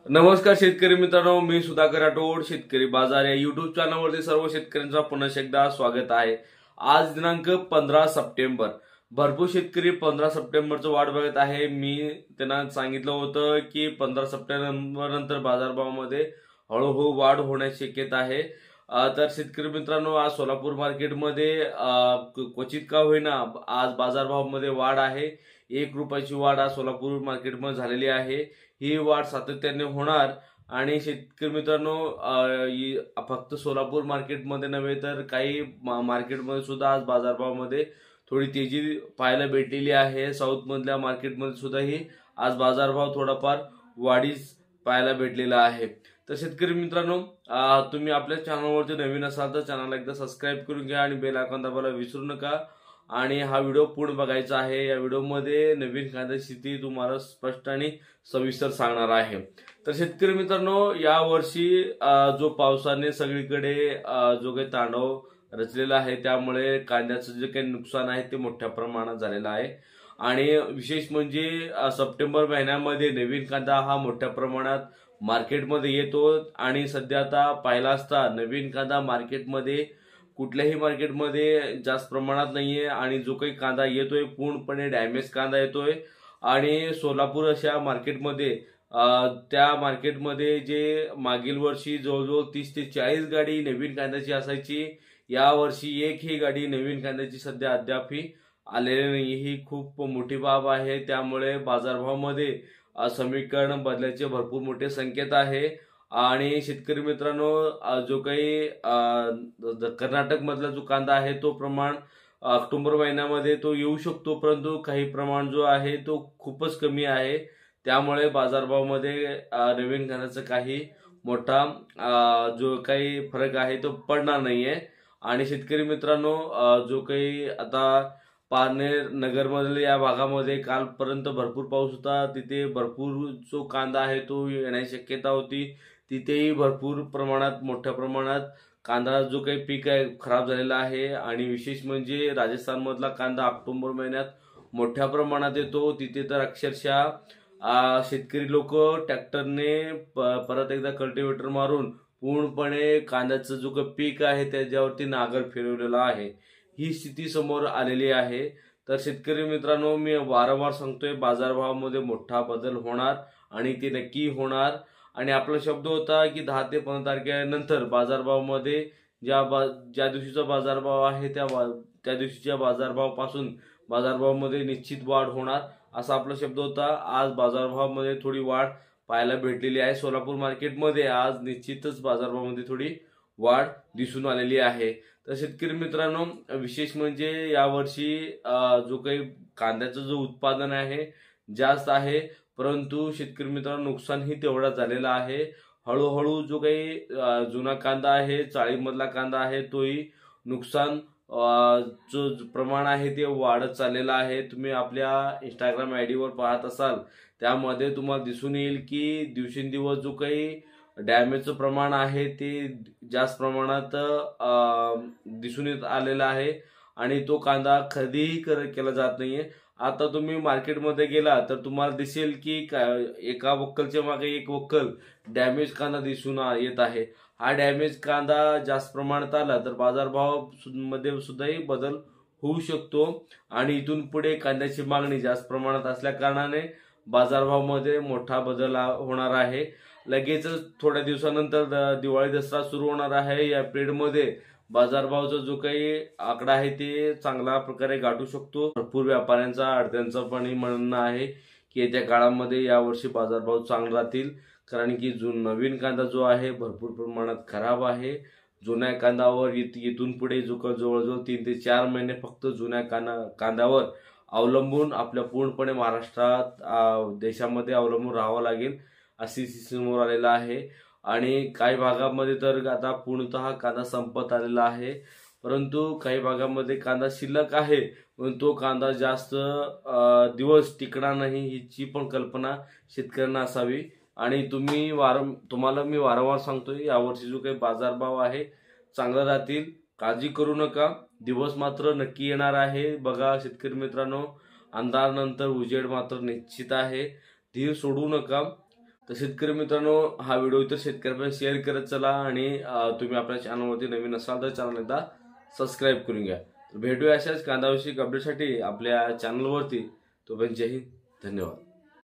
नमस्कार शेतकरी मित्रांनो, मी सुधाकर राठोड. शेतकरी बाजार या युट्यूब चॅनलवरती सर्व शेतकऱ्यांचा पुन्हा एकदा स्वागत आहे. आज दिनांक 15 सप्टेंबर. भरपूर शेतकरी 15 सप्टेंबरचं वाट बघत आहे. मी त्यांना सांगितलं होतं की 15 सप्टेंबर नंतर बाजारभावामध्ये हळूहळू वाढ होण्याची शक्यता आहे. तर शेतकरी मित्रांनो, आज सोलापूर मार्केटमध्ये क्वचित का होईना आज बाजारभावामध्ये वाढ आहे. 1 रुपयाची वाढ आज सोलापूर मार्केटमध्ये झालेली आहे. ही वाढ सातत्याने होणार आणि शेतकरी मित्रांनो, फक्त सोलापूर मार्केटमध्ये नव्हे तर काही मार्केटमध्ये सुद्धा आज बाजारभावामध्ये थोडी तेजी पाहायला भेटलेली आहे. साऊथ मधल्या मार्केटमध्ये सुद्धा ही आज बाजारभाव थोडाफार वाढीस पाहायला भेटलेला आहे. तर शेतकरी मित्रांनो, तुम्ही आपल्या चॅनलवरती नवीन असाल तर चॅनलला एकदा सबस्क्राईब करून घ्या आणि बेल आयकॉन दाबायला विसरू नका. आणि हा व्हिडिओ पूर्ण बघायचा आहे. या व्हिडिओमध्ये नवीन कांद्याची स्थिती तुम्हाला स्पष्ट आणि सविस्तर सांगणार आहे. तर शेतकरी मित्रांनो, या वर्षी जो पावसाने सगळीकडे जो काही तांडव रचलेला आहे त्यामुळे कांद्याचं जे काही नुकसान आहे ते मोठ्या प्रमाणात झालेलं आहे. आणि विशेष म्हणजे सप्टेंबर महिन्यामध्ये नवीन कांदा हा मोठ्या प्रमाणात मार्केटमध्ये येतो आणि सध्या आता पाहिला असता नवीन कांदा मार्केटमध्ये कुठल्याही मार्केटमध्ये जास्त प्रमाणात नाहीये आणि जो काही कांदा येतोय पूर्णपणे डॅमेज कांदा येतोय. आणि सोलापूर अशा मार्केटमध्ये त्या मार्केटमध्ये जे मागील वर्षी जवळजवळ 30 ते 40 गाडी नवीन कांद्याची असायची, या वर्षी एकही गाडी नवीन कांद्याची सध्या अद्यापही आलेली नाही. ही खूप मोठी बाब आहे. त्यामुळे बाजारभावामध्ये समीकरण बदलायचे भरपूर मोठे संकेत आहे. आणि शेतकरी मित्रांनो, जो काही कर्नाटक मधला जो कांदा आहे तो प्रमाण ऑक्टोबर महिन्यामध्ये तो येऊ शकतो, परंतु काही प्रमाण जो आहे तो खूपच कमी आहे. त्यामुळे बाजारभावामध्ये नवीन कांद्याचा काही मोठा जो काही फरक आहे तो पडणार नाहीये. आणि शेतकरी मित्रांनो, जो काही आता पारनेर नगरमधील या भागामध्ये कालपर्यंत भरपूर पाऊस होता. तिथे भरपूर जो कांदा आहे तो येण्याची शक्यता होती. तिथेही भरपूर प्रमाणात मोठ्या प्रमाणात कांदा जो काही पीक आहे खराब झालेला आहे. आणि विशेष म्हणजे राजस्थान मधला कांदा ऑक्टोबर महिन्यात मोठ्या प्रमाणात येतो. तिथे तर अक्षरशः शेतकरी लोक ट्रॅक्टरने परत एकदा कल्टिवेटर मारून पूर्णपणे कांद्याचं जो काही पीक आहे त्याच्यावरती नांगर फिरवलेला आहे. ही स्थिती समोर आलेली आहे. तर शेतकरी मित्रांनो, मी वारंवार सांगतोय बाजारभावामध्ये मोठा बदल होणार आणि ते नक्की होणार. आणि आपला शब्द होता की 10 ते 15 तारखेनंतर बाजारभावामध्ये ज्या दिवशीचा बाजारभाव आहे त्या दिवशीच्या बाजारभावापासून बाजारभावामध्ये निश्चित वाढ होणार असा आपला शब्द होता. आज बाजारभावामध्ये थोडी वाढ पाहायला भेटलेली आहे. सोलापूर मार्केटमध्ये आज निश्चितच बाजारभावामध्ये थोडी वाढ दिसून आलेली आहे. तर शेतकरी मित्रांनो, विशेष म्हणजे यावर्षी जो काही कांद्याचं जो उत्पादन आहे जास्त आहे, परंतु शेतकरी मित्रांनो नुकसानही तेवढा झालेला आहे. हळूहळू जो काही जुना कांदा आहे, चाळीमधला कांदा आहे, तोही नुकसान जो प्रमाण आहे ते वाढत चाललेलं आहे. तुम्ही आपल्या इंस्टाग्राम आयडीवर पाहत असाल त्यामध्ये तुम्हाला दिसून येईल की दिवसेंदिवस जो काही डॅमेजचं प्रमाण आहे ते जास्त प्रमाणात दिसून येत आलेला आहे. आणि तो कांदा खरेदीही केला जात नाहीये. आता तुम्ही मार्केटमध्ये गेला तर तुम्हाला दिसेल की एका वक्कलच्या मागे एक वक्कल डॅमेज कांदा दिसून येत आहे. हा डॅमेज कांदा जास्त प्रमाणात आला तर बाजारभाव मध्ये सुद्धाही बदल होऊ शकतो. आणि इथून पुढे कांद्याची मागणी जास्त प्रमाणात असल्या कारणाने बाजारभावामध्ये मोठा बदल होणार आहे. लगेचच थोड्या दिवसानंतर दिवाळी दसरा सुरू होणार आहे. या पिरियडमध्ये बाजारभावाचा जो काही आकडा आहे ते चांगल्या प्रकारे गाठू शकतो. भरपूर व्यापाऱ्यांचा आडत्यांचं पण म्हणणं आहे की येत्या काळामध्ये यावर्षी बाजारभाव चांगले राहतील, कारण की नवीन कांदा जो आहे भरपूर प्रमाणात खराब आहे. जुन्या कांद्यावर इथून पुढे जवळजवळ 3 ते 4 महिने फक्त जुन्या कांद्यावर अवलंबून आपल्या पूर्णपणे महाराष्ट्रात देशामध्ये अवलंबून राहावं लागेल अशी समोर आलेला आहे. आणि काही भागामध्ये तर आता पूर्णतः कांदा संपत आलेला आहे, परंतु काही भागामध्ये कांदा शिल्लक आहे पण तो कांदा जास्त दिवस टिकणार नाही हिची पण कल्पना शेतकऱ्यांना असावी. आणि तुम्हाला मी वारंवार सांगतोय यावर्षी जो काही बाजारभाव आहे चांगला राहतील, काळजी करू नका. दिवस मात्र नक्की येणार आहे. बघा शेतकरी मित्रांनो, अंधार नंतर उजेड मात्र निश्चित आहे. धीर सोडू नका. तर शेतकरी मित्रांनो, हा व्हिडिओ इतर शेतकऱ्यांपर्यंत शेअर करत चला आणि तुम्ही आपल्या चॅनलवरती नवीन असाल तर चॅनल एकदा सबस्क्राईब करून घ्या. तर भेटूया अशाच कांदाविषयक अपडेटसाठी आपल्या चॅनलवरती. तोपर्यंत जय हिंद, धन्यवाद.